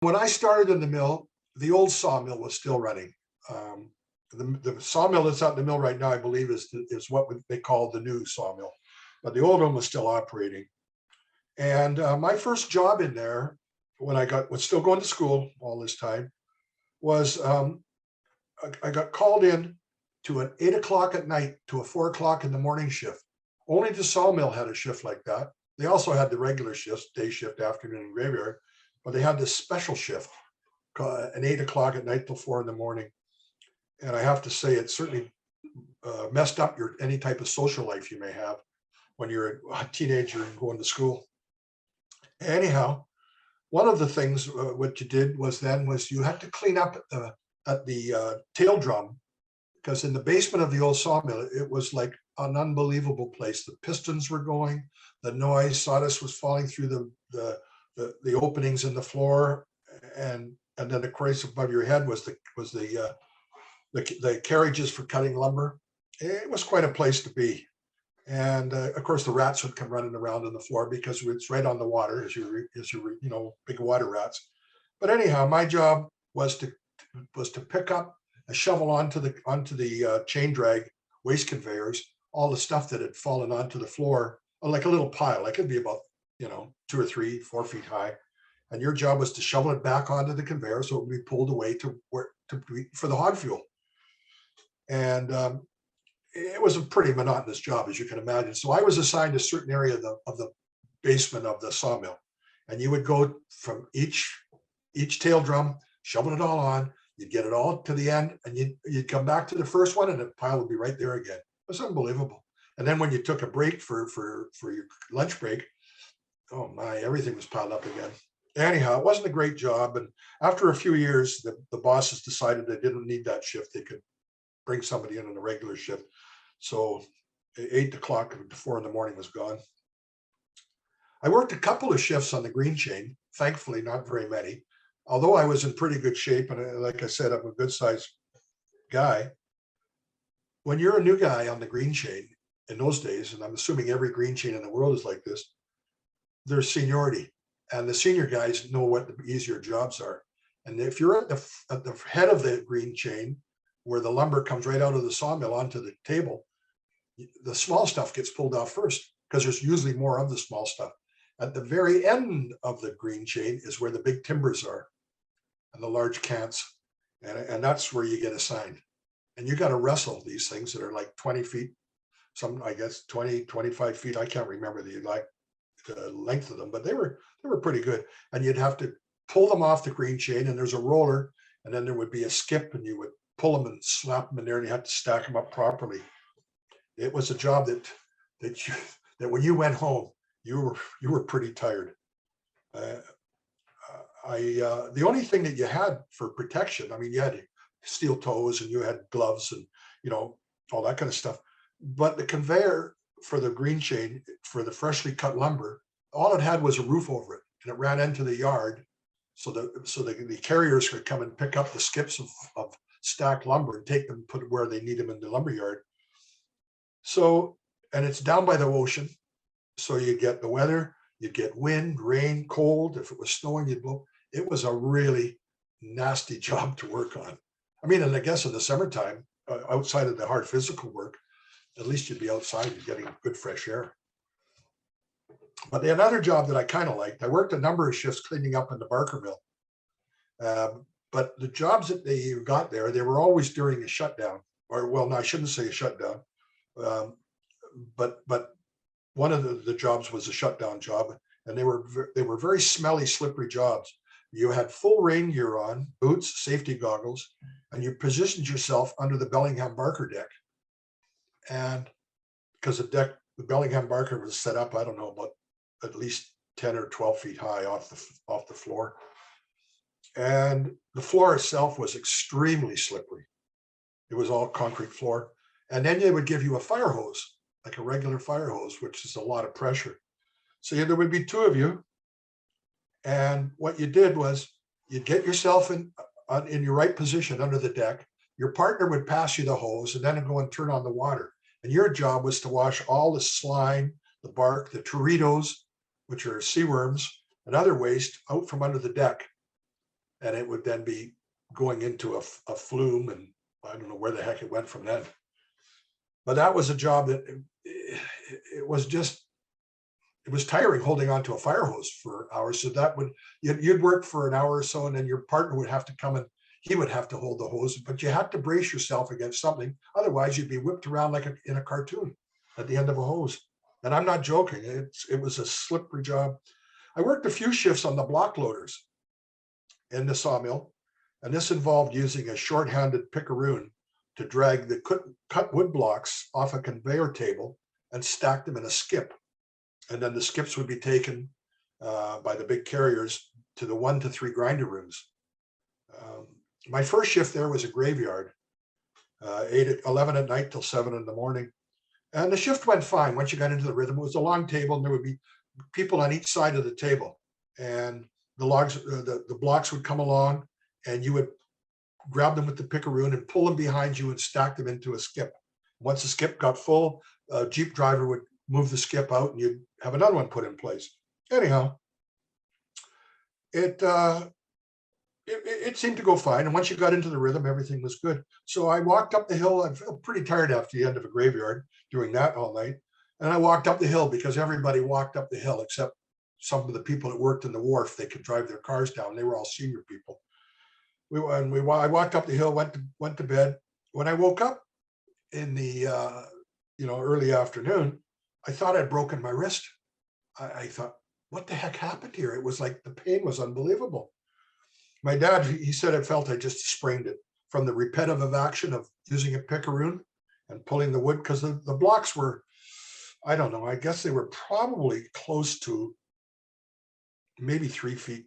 When I started in the mill, the old sawmill was still running. Um, the sawmill that's out in the mill right now, I believe, is what they call the new sawmill, but the old one was still operating. And my first job in there, when was still going to school all this time, was I got called in to an 8 o'clock at night to a 4 o'clock in the morning shift. Only the sawmill had a shift like that. They also had the regular shifts, day shift, afternoon, and graveyard, but they had this special shift, an 8 o'clock at night till 4 in the morning. And I have to say, it certainly messed up any type of social life you may have when you're a teenager and going to school. Anyhow, one of the things what you did was you had to clean up at the tail drum, because in the basement of the old sawmill, it was like an unbelievable place. The pistons were going, the noise, sawdust was falling through the openings in the floor, and then of course above your head was the carriages for cutting lumber. It was quite a place to be. And of course, the rats would come running around on the floor because it's right on the water, as you big water rats. But anyhow, my job was to pick up and shovel onto the chain drag waste conveyors all the stuff that had fallen onto the floor, like a little pile. Like it'd be about 2 or 3, 4 feet high, and your job was to shovel it back onto the conveyor so it would be pulled away for the hog fuel. And it was a pretty monotonous job, as you can imagine. So I was assigned a certain area of the basement of the sawmill, and you would go from each tail drum, shovel it all on. You'd get it all to the end, and you'd come back to the first one, and the pile would be right there again. It was unbelievable. And then when you took a break for your lunch break, oh my, everything was piled up again. Anyhow, it wasn't a great job, and after a few years, the bosses decided they didn't need that shift. They could bring somebody in on a regular shift. So 8 o'clock to 4 in the morning was gone. I worked a couple of shifts on the green chain, thankfully not very many, although I was in pretty good shape. And like I said, I'm a good sized guy. When you're a new guy on the green chain in those days, and I'm assuming every green chain in the world is like this, there's seniority. And the senior guys know what the easier jobs are. And if you're at the head of the green chain, where the lumber comes right out of the sawmill onto the table, the small stuff gets pulled off first, because there's usually more of the small stuff. At the very end of the green chain is where the big timbers are and the large cants. And that's where you get assigned. And you got to wrestle these things that are like 20 feet, some, I guess, 20, 25 feet. I can't remember the length of them, but they were pretty good. And you'd have to pull them off the green chain, and there's a roller, and then there would be a skip, and you would pull them and slap them in there, and you had to stack them up properly. It was a job that when you went home, you were pretty tired. The only thing that you had for protection, I mean, you had steel toes and you had gloves and all that kind of stuff. But the conveyor for the green chain for the freshly cut lumber, all it had was a roof over it, and it ran into the yard, so the carriers could come and pick up the skips of stacked lumber and take them, put it where they need them in the lumber yard. So, and it's down by the ocean, so you get the weather, you get wind, rain, cold. If it was snowing, you'd blow. It was a really nasty job to work on. I mean, and I guess in the summertime, outside of the hard physical work, at least you'd be outside and getting good fresh air. But another job that I kind of liked, I worked a number of shifts cleaning up in the Barker mill. But the jobs that they got there, they were always during a shutdown, or well, no, I shouldn't say a shutdown. But one of the jobs was a shutdown job, and they were very smelly, slippery jobs. You had full rain gear on, boots, safety goggles, and you positioned yourself under the Bellingham Barker deck. And because the Bellingham Barker was set up, I don't know, about at least 10 or 12 feet high off the floor. And the floor itself was extremely slippery. It was all concrete floor. And then they would give you a fire hose, like a regular fire hose, which is a lot of pressure. So there would be two of you. And what you did was you'd get yourself in your right position under the deck. Your partner would pass you the hose, and then go and turn on the water. And your job was to wash all the slime, the bark, the teredos, which are sea worms, and other waste out from under the deck. and it would then be going into a flume, and I don't know where the heck it went from then. But that was a job that it was just, it was tiring holding on to a fire hose for hours. So that would, you'd work for an hour or so, and then your partner would have to come and he would have to hold the hose, but you had to brace yourself against something. Otherwise you'd be whipped around like in a cartoon at the end of a hose. And I'm not joking. It was a slippery job. I worked a few shifts on the block loaders in the sawmill, and this involved using a short-handed pickeroon to drag the cut wood blocks off a conveyor table and stack them in a skip. And then the skips would be taken by the big carriers to the 1 to 3 grinder rooms. My first shift there was a graveyard, 11 at night till 7 in the morning. And the shift went fine. Once you got into the rhythm, it was a long table, and there would be people on each side of the table. And the logs, the blocks would come along, and you would grab them with the pickeroon and pull them behind you and stack them into a skip. Once the skip got full, a Jeep driver would move the skip out, and you'd have another one put in place. Anyhow, it seemed to go fine. And once you got into the rhythm, everything was good. So I walked up the hill. I felt pretty tired after the end of a graveyard doing that all night. And I walked up the hill because everybody walked up the hill except some of the people that worked in the wharf. They could drive their cars down. They were all senior people. I walked up the hill, went to bed. When I woke up in the early afternoon, I thought I'd broken my wrist. I thought, what the heck happened here? It was like the pain was unbelievable. My dad, he said, I felt I just sprained it from the repetitive action of using a pickeroon and pulling the wood, because the blocks were, I don't know, I guess they were probably close to maybe 3 feet.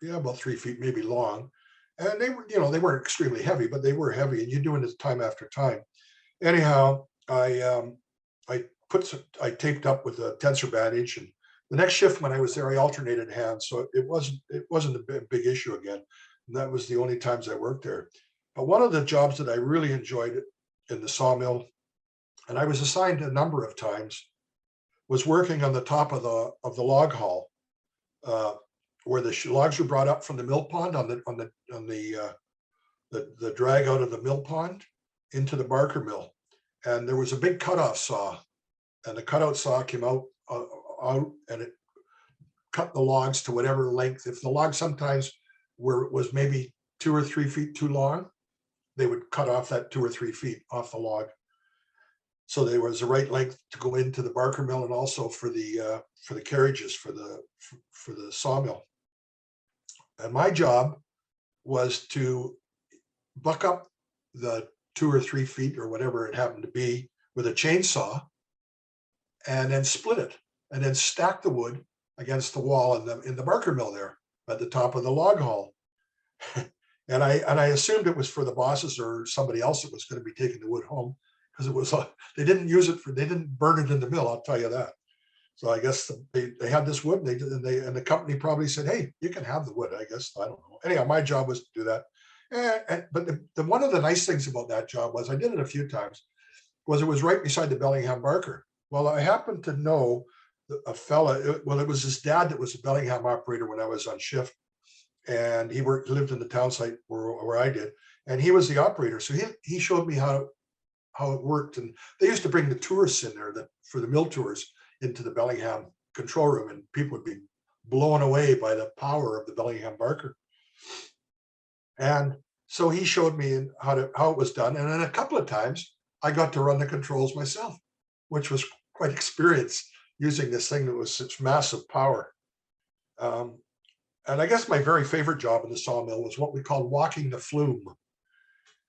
Yeah, about 3 feet, maybe long. And they were, they weren't extremely heavy, but they were heavy, and you're doing this time after time. Anyhow, I taped up with a tensor bandage, and the next shift when I was there, I alternated hands, so it wasn't a big issue again. And that was the only times I worked there. But one of the jobs that I really enjoyed in the sawmill, and I was assigned a number of times, was working on the top of the log hall, where the logs were brought up from the mill pond on the drag out of the mill pond into the Barker mill. And there was a big cutoff saw, and the cutout saw came out and it cut the logs to whatever length. If the log sometimes was maybe 2 or 3 feet too long, they would cut off that 2 or 3 feet off the log. So there was the right length to go into the Barker mill, and also for the carriages for the sawmill. And my job was to buck up the 2 or 3 feet or whatever it happened to be with a chainsaw, and then split it, and then stack the wood against the wall in the Barker mill there at the top of the log hall. And I assumed it was for the bosses or somebody else that was going to be taking the wood home, because it was they didn't burn it in the mill, I'll tell you that. So I guess they had this wood, and the company probably said, hey, you can have the wood, I guess. I don't know. Anyhow, my job was to do that. But one of the nice things about that job was, I did it a few times, was it was right beside the Bellingham Barker. Well, I happened to know a fella, it was his dad that was a Bellingham operator when I was on shift. And he lived in the town site where I did. And he was the operator. So he showed me how it worked. And they used to bring the tourists in there for the mill tours into the Bellingham control room, and people would be blown away by the power of the Bellingham Barker. And so he showed me how it was done. And then a couple of times I got to run the controls myself, which was quite experience using this thing that was such massive power. And I guess my very favorite job in the sawmill was what we called walking the flume.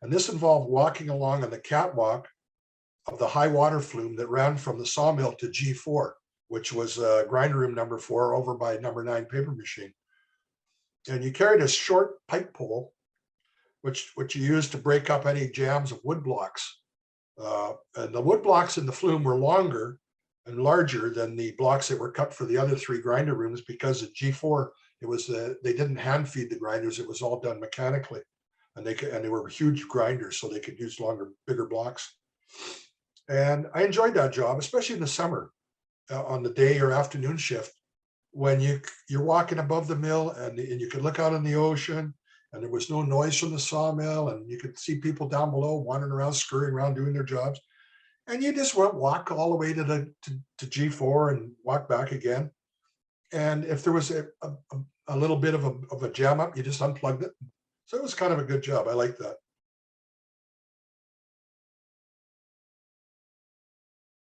And this involved walking along on the catwalk of the high water flume that ran from the sawmill to G4, which was grinder room number 4 over by number 9 paper machine. And you carried a short pipe pole, which you used to break up any jams of wood blocks. And the wood blocks in the flume were longer and larger than the blocks that were cut for the other 3 grinder rooms, because at G4, they didn't hand feed the grinders. It was all done mechanically, and they were huge grinders, so they could use bigger blocks. And I enjoyed that job, especially in the summer, on the day or afternoon shift, when you're walking above the mill, and you could look out on the ocean, and there was no noise from the sawmill, and you could see people down below wandering around, scurrying around, doing their jobs. And you just walk all the way to G4 and walk back again. And if there was a little bit of a jam up, you just unplugged it. So it was kind of a good job. I like that.